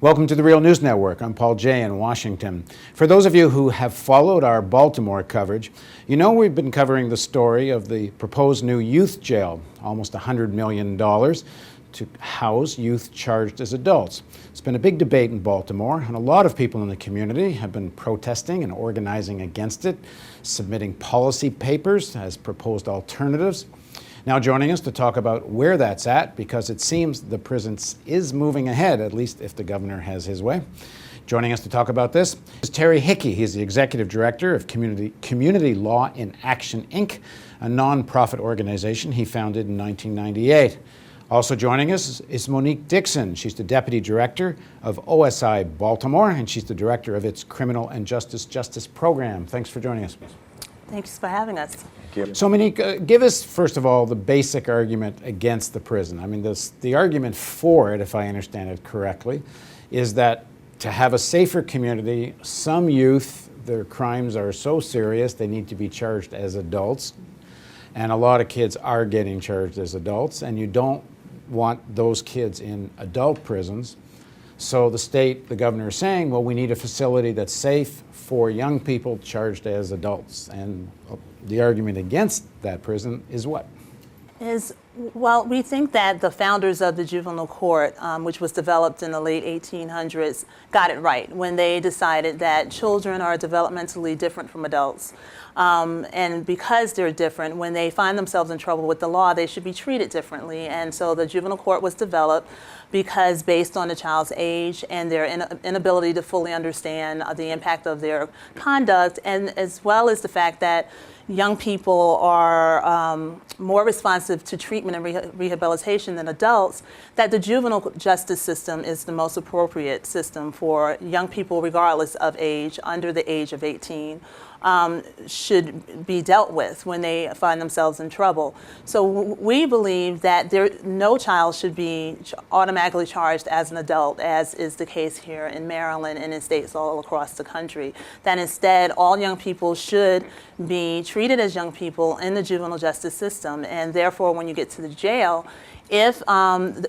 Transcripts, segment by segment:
Welcome to the Real News Network. I'm Paul Jay in Washington. For those of you who have followed our Baltimore coverage, you know we've been covering the story of the proposed new youth jail, almost $100 million to house youth charged as adults. It's been a big debate in Baltimore, and a lot of people in the community have been protesting and organizing against it, submitting policy papers as proposed alternatives. Now joining us to talk about where that's at, because it seems the prison is moving ahead, at least if the governor has his way. Joining us to talk about this is Terry Hickey. He's the executive director of Community Law in Action, Inc., a nonprofit organization he founded in 1998. Also joining us is Monique Dixon. She's the deputy director of OSI Baltimore, and she's the director of its Criminal and Justice Program. Thanks for joining us. Thanks for having us. So Monique, give us, first of all, the basic argument against the prison. I mean, the argument for it, if I understand it correctly, is that to have a safer community, some youth, their crimes are so serious they need to be charged as adults. And a lot of kids are getting charged as adults, and you don't want those kids in adult prisons. So the governor is saying, well, we need a facility that's safe for young people charged as adults. And the argument against that prison is what? Well, we think that the founders of the juvenile court, which was developed in the late 1800s, got it right when they decided that children are developmentally different from adults. And because they're different, when they find themselves in trouble with the law, they should be treated differently. And so the juvenile court was developed because based on the child's age and their inability to fully understand the impact of their conduct, and as well as the fact that young people are more responsive to treatment and rehabilitation than adults, that the juvenile justice system is the most appropriate system for young people, regardless of age, under the age of 18. Should be dealt with when they find themselves in trouble. So we believe that no child should be automatically charged as an adult, as is the case here in Maryland and in states all across the country. That instead, all young people should be treated as young people in the juvenile justice system, and therefore when you get to the jail, if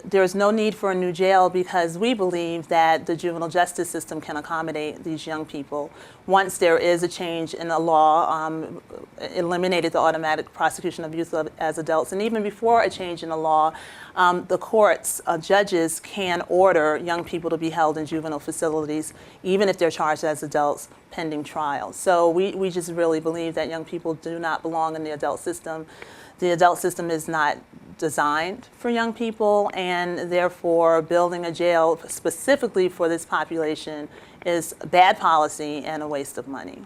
there's no need for a new jail, because we believe that the juvenile justice system can accommodate these young people. Once there is a change in the law, eliminated the automatic prosecution of youth as adults, and even before a change in the law, the courts, judges can order young people to be held in juvenile facilities, even if they're charged as adults pending trial. So we just really believe that young people do not belong in the adult system. The adult system is not designed for young people, and therefore building a jail specifically for this population is bad policy and a waste of money.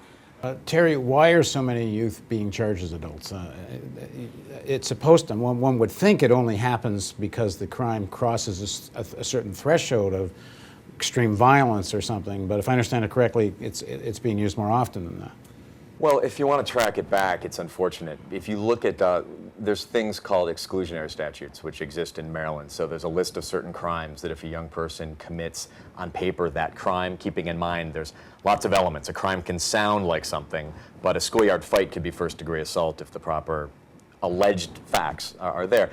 Terry, why are so many youth being charged as adults? It's supposed to, one would think it only happens because the crime crosses a certain threshold of extreme violence or something, but if I understand it correctly, it's being used more often than that. Well, if you want to track it back, it's unfortunate. If you look at, there's things called exclusionary statutes which exist in Maryland. So there's a list of certain crimes that if a young person commits on paper that crime, keeping in mind there's lots of elements. A crime can sound like something, but a schoolyard fight could be first-degree assault if the proper alleged facts are there.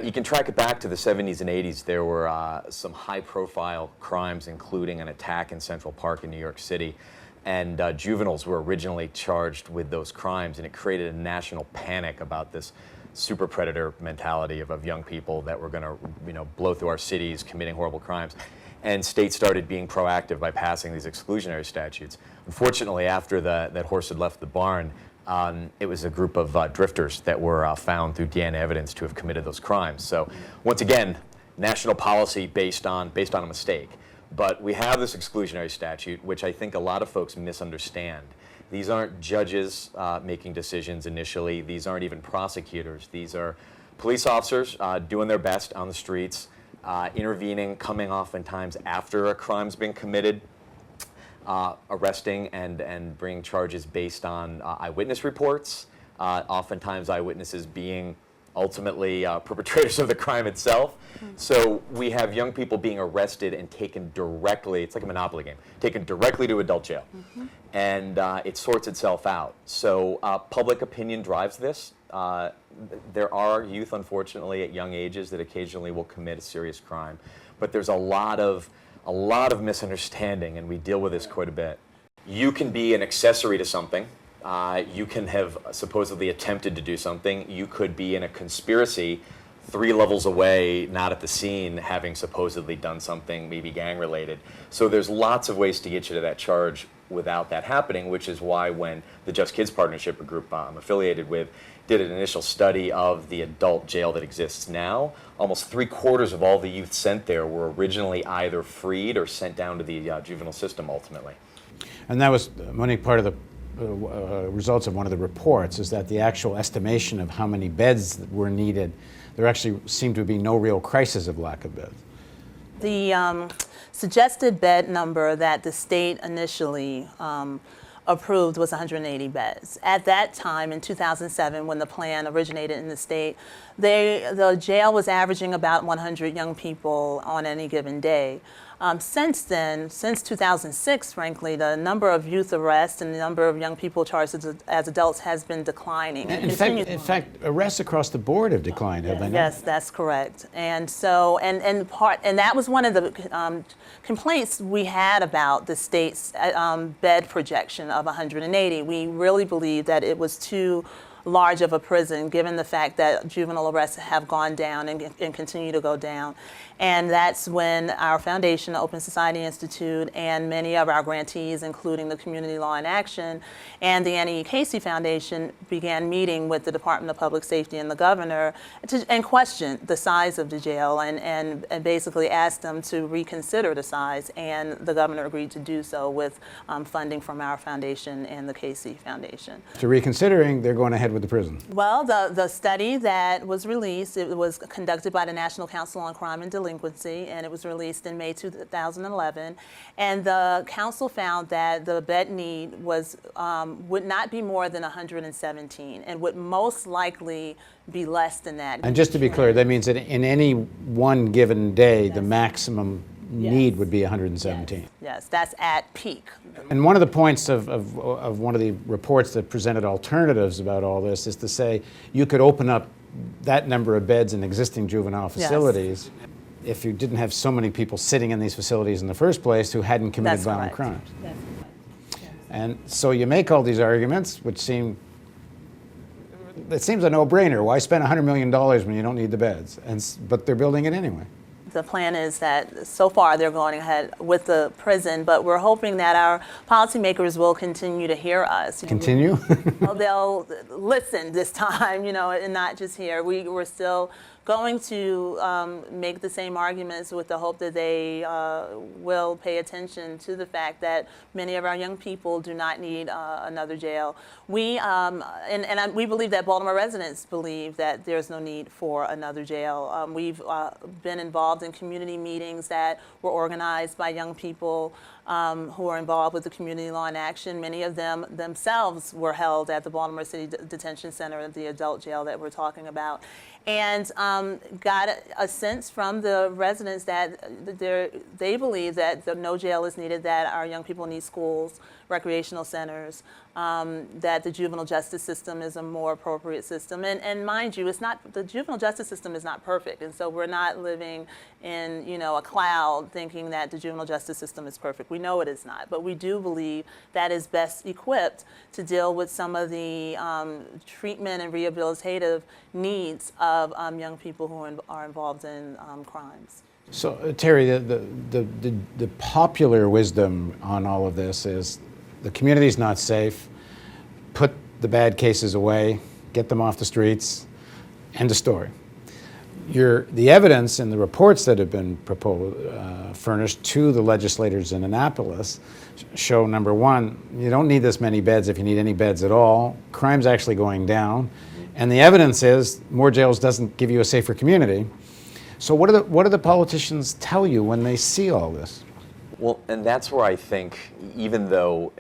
You can track it back to the 70s and 80s. There were some high-profile crimes, including an attack in Central Park in New York City. And juveniles were originally charged with those crimes, and it created a national panic about this super predator mentality of young people that were going to, blow through our cities, committing horrible crimes. And states started being proactive by passing these exclusionary statutes. Unfortunately, after that horse had left the barn, it was a group of drifters that were found through DNA evidence to have committed those crimes. So once again, national policy based on a mistake. But we have this exclusionary statute, which I think a lot of folks misunderstand. These aren't judges making decisions initially. These aren't even prosecutors. These are police officers doing their best on the streets, intervening, coming oftentimes after a crime's been committed, arresting and bringing charges based on eyewitness reports, oftentimes eyewitnesses being ultimately perpetrators of the crime itself. So we have young people being arrested and taken directly, it's like a Monopoly game, taken directly to adult jail. And it sorts itself out. So public opinion drives this. There are youth, unfortunately, at young ages that occasionally will commit a serious crime. But there's a lot of a lot of misunderstanding, and we deal with this quite a bit. You can be an accessory to something. You can have supposedly attempted to do something. You could be in a conspiracy 3 levels away, not at the scene, having supposedly done something, maybe gang-related. So there's lots of ways to get you to that charge without that happening, which is why when the Just Kids Partnership, a group I'm affiliated with, did an initial study of the adult jail that exists now, almost 3/4 of all the youth sent there were originally either freed or sent down to the juvenile system ultimately. And that was, Monique, part of the results of one of the reports, is that the actual estimation of how many beds were needed, there actually seemed to be no real crisis of lack of beds. The suggested bed number that the state initially approved was 180 beds. At that time, in 2007, when the plan originated in the state, the jail was averaging about 100 young people on any given day. Since then, since 2006, frankly, the number of youth arrests and the number of young people charged as adults has been declining. In fact, arrests across the board have declined, have they not? Yes, that's correct. And so, and that was one of the complaints we had about the state's bed projection of 180. We really believed that it was too large of a prison, given the fact that juvenile arrests have gone down and continue to go down. And that's when our foundation, the Open Society Institute, and many of our grantees, including the Community Law in Action and the Annie E. Casey Foundation, began meeting with the Department of Public Safety and the governor and questioned the size of the jail and basically asked them to reconsider the size. And the governor agreed to do so with funding from our foundation and the Casey Foundation. So reconsidering, they're going ahead with the prison. Well, the study that was released, it was conducted by the National Council on Crime and Delinquency, and it was released in May 2011. And the council found that the bed need was would not be more than 117, and would most likely be less than that. And just to be clear, that means that in any one given day, the maximum need would be 117. Yes, that's at peak. And one of the points of one of the reports that presented alternatives about all this is to say you could open up that number of beds in existing juvenile facilities if you didn't have so many people sitting in these facilities in the first place who hadn't committed violent crimes. That's And so you make all these arguments, which seems a no-brainer. Why spend $100 million when you don't need the beds? But they're building it anyway. The plan is that so far they're going ahead with the prison, but we're hoping that our policymakers will continue to hear us. Continue? Well, they'll listen this time, and not just hear. We're still going to make the same arguments with the hope that they will pay attention to the fact that many of our young people do not need another jail. We believe that Baltimore residents believe that there's no need for another jail. We've been involved in community meetings that were organized by young people who are involved with the Community Law in Action. Many of them themselves were held at the Baltimore City Detention Center, the adult jail that we're talking about, and got a sense from the residents that they believe that no jail is needed, that our young people need schools, recreational centers, that the juvenile justice system is a more appropriate system. And mind you, the juvenile justice system is not perfect, and so we're not living in a cloud thinking that the juvenile justice system is perfect. We know it is not, but we do believe that is best equipped to deal with some of the treatment and rehabilitative needs of young people who are involved in crimes. So, Terry, the popular wisdom on all of this is the community's not safe, put the bad cases away, get them off the streets, end of story. The evidence and the reports that have been furnished to the legislators in Annapolis show, number one, you don't need this many beds if you need any beds at all. Crime's actually going down. And the evidence is more jails doesn't give you a safer community. So what do the politicians tell you when they see all this? Well, and that's where I think, even though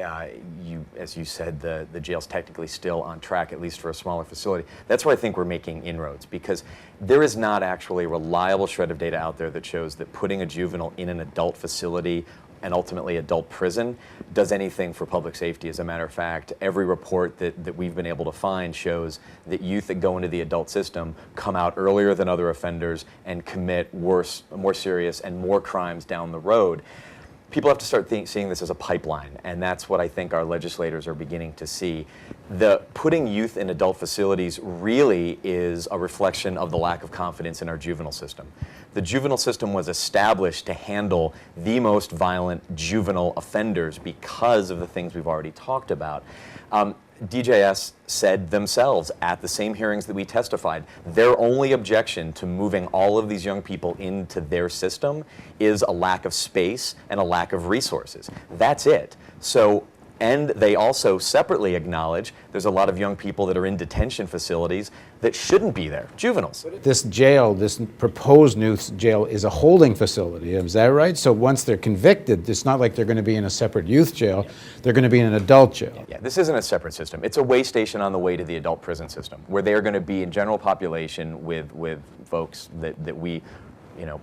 as you said, the jail's technically still on track, at least for a smaller facility, that's where I think we're making inroads, because there is not actually a reliable shred of data out there that shows that putting a juvenile in an adult facility and ultimately adult prison does anything for public safety. As a matter of fact, every report that we've been able to find shows that youth that go into the adult system come out earlier than other offenders and commit worse, more serious, and more crimes down the road. People have to start seeing this as a pipeline, and that's what I think our legislators are beginning to see. Putting youth in adult facilities really is a reflection of the lack of confidence in our juvenile system. The juvenile system was established to handle the most violent juvenile offenders because of the things we've already talked about. DJS said themselves at the same hearings that we testified, their only objection to moving all of these young people into their system is a lack of space and a lack of resources. That's it. So, and they also separately acknowledge there's a lot of young people that are in detention facilities that shouldn't be there, juveniles. This jail, this proposed new jail, is a holding facility, is that right? So once they're convicted, it's not like they're going to be in a separate youth jail, they're going to be in an adult jail. Yeah, this isn't a separate system. It's a way station on the way to the adult prison system, where they're going to be in general population with folks that we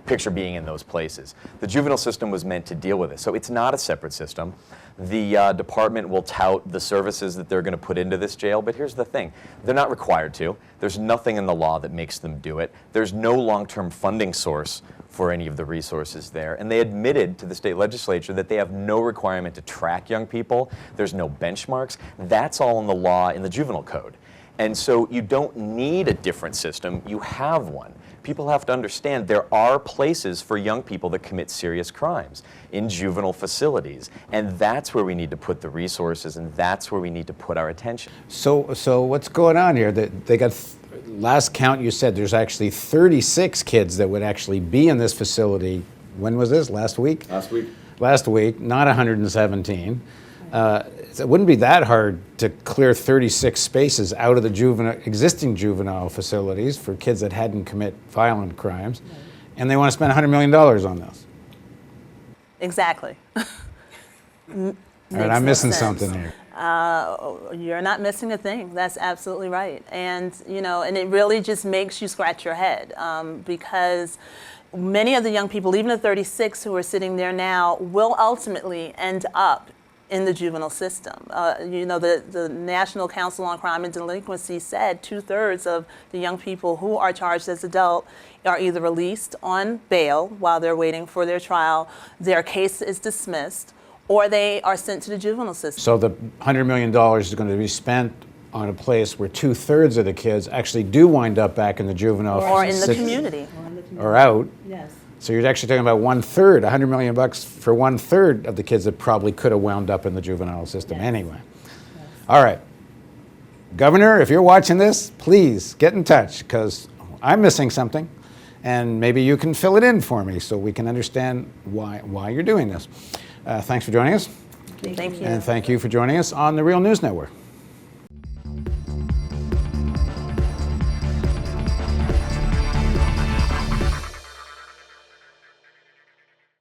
picture being in those places. The juvenile system was meant to deal with it, so it's not a separate system. The department will tout the services that they're going to put into this jail, but here's the thing. They're not required to. There's nothing in the law that makes them do it. There's no long-term funding source for any of the resources there. And they admitted to the state legislature that they have no requirement to track young people. There's no benchmarks. That's all in the law in the juvenile code. And so you don't need a different system. You have one. People have to understand there are places for young people that commit serious crimes in juvenile facilities. And that's where we need to put the resources, and that's where we need to put our attention. So what's going on here? They got, last count you said there's actually 36 kids that would actually be in this facility. When was this? Last week? Last week. Last week, not 117. It wouldn't be that hard to clear 36 spaces out of the existing juvenile facilities for kids that hadn't commit violent crimes, and they want to spend $100 million on this. Exactly. All right, I'm missing something here. You're not missing a thing. That's absolutely right. And, and it really just makes you scratch your head because many of the young people, even the 36 who are sitting there now, will ultimately end up in the juvenile system. The National Council on Crime and Delinquency said 2/3 of the young people who are charged as adult are either released on bail while they're waiting for their trial, their case is dismissed, or they are sent to the juvenile system. So the $100 million is going to be spent on a place where 2/3 of the kids actually do wind up back in the juvenile or in the community. Or out. Yes. So you're actually talking about 1/3, $100 million for 1/3 of the kids that probably could have wound up in the juvenile system anyway. Yes. All right. Governor, if you're watching this, please get in touch because I'm missing something and maybe you can fill it in for me so we can understand why you're doing this. Thanks for joining us. Thank you. And thank you for joining us on the Real News Network.